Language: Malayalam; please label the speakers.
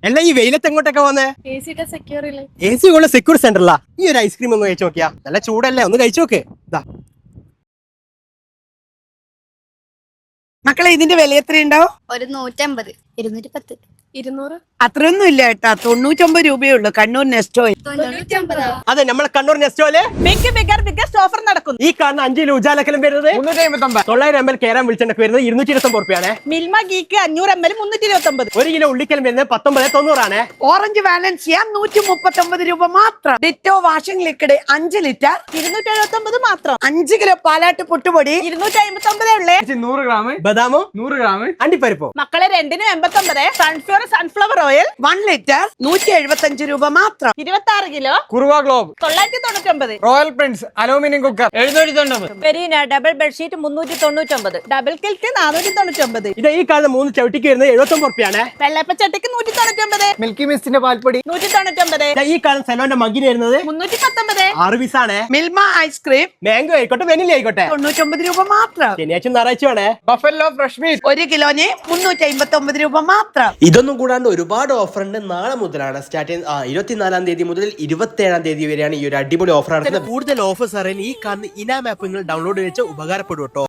Speaker 1: അല്ല ഈ വെയിലത്ത് എങ്ങോട്ടൊക്കെ വന്നേ? എ സി ഉള്ള സെക്യൂർ സെന്ററിലാ. ഈ ഒരു ഐസ്ക്രീം ഒന്ന് കഴിച്ചു നോക്കിയാ, നല്ല ചൂടല്ലേ, ഒന്ന് കഴിച്ചു നോക്ക്. ഇതാ
Speaker 2: മക്കളെ, ഇതിന്റെ വില എത്രയുണ്ടാവും?
Speaker 3: ഒരു 150, 210, 200.
Speaker 2: അത്രയൊന്നും ഇല്ല കേട്ടാ, 99 രൂപയേ ഉള്ളൂ. കണ്ണൂർ നെസ്റ്റോയിൽ
Speaker 3: 99.
Speaker 1: അതെ, നമ്മളെ കണ്ണൂർ നെസ്റ്റോയില്
Speaker 2: ബിഗ്ഗസ്റ്റ് ഓഫർ നടക്കുന്നു.
Speaker 1: ഈ കാണുന്ന 5 കിലോ ഉജാലക്കലും വരുന്നത് 900 ml കേരാൻ വിളിച്ചെണ്ണക്ക് വരുന്നത് 229 റുപ്യാണ്.
Speaker 2: മിൽമ ഗീക്ക് 500 ml 329.
Speaker 1: 1 കിലോ ഉള്ളിക്കലും വരുന്നത് 1990 ആണ്.
Speaker 2: ഓറഞ്ച് വാലൻസിയ 139 രൂപ മാത്രം. ഡിറ്റോ വാഷിംഗ് ലിക്വിഡ് 5 ലിറ്റർ 279 മാത്രം. 5 കിലോ പാലാട്ട് പുട്ടുപൊടി 259 ഉള്ളേ.
Speaker 4: 100 ഗ്രാം
Speaker 1: ബദാമോ
Speaker 4: 100 ഗ്രാം
Speaker 1: അണ്ടിപ്പരിപ്പോ.
Speaker 2: മക്കളെ, രണ്ടിനും 89. സൺഫ്ലവർ ഓയിൽ 1 ലിറ്റർ 175 രൂപ മാത്രം. 26 കിലോ
Speaker 4: കുറുവ Globe
Speaker 2: 999.
Speaker 4: Royal Prince aluminium cooker 790.
Speaker 2: പെരീന ഡബിൾ ബെഡ്ഷീറ്റ് 399. Double quilt 499.
Speaker 1: ഇത് ഈ കാണുന്ന 3 ചവിട്ടിക്ക് വരുന്നത് 79 റുപ്യാണ്.
Speaker 2: വെള്ളപ്പച്ചട്ടിക്ക് 199.
Speaker 4: മിൽക്കി മിസ്റ്റിന്റെ പാൽപ്പൊടി
Speaker 2: 199.
Speaker 1: ഈ കാണുന്ന സെലോന്റെ മഗിന് വരുന്നത്
Speaker 2: 319.
Speaker 1: 6 പീസാണ്.
Speaker 2: മിൽമ ഐസ്ക്രീം
Speaker 1: മാംഗോ ആയിക്കോട്ടെ, വെനില ആയിക്കോട്ടെ
Speaker 2: 99 രൂപ മാത്രം.
Speaker 1: ശനിയാഴ്ച ഞായറാഴ്ചയാണ്.
Speaker 4: ബഫല്ലോ ഫ്രഷ് മീറ്റ്
Speaker 2: 1 കിലോന് 359 രൂപ മാത്രം.
Speaker 1: ഇതൊന്നും കൂടാണ്ട് ഒരുപാട് ഓഫർ ഉണ്ട്. നാളെ മുതലാണ് സ്റ്റാർട്ട് ചെയ്യുന്നത്. 24-ാം തീയതി മുതൽ 27-ാം തീയതി വരെയാണ് ഈ ഒരു അടിപൊളി ഓഫർ നടത്തുന്നത്. കൂടുതൽ ഓഫേഴ്സ് അറിയാൻ ഈ കാണുന്ന ഇനാം ആപ്പ് നിങ്ങൾ ഡൗൺലോഡ് വെച്ച് ഉപകാരപ്പെടും കേട്ടോ.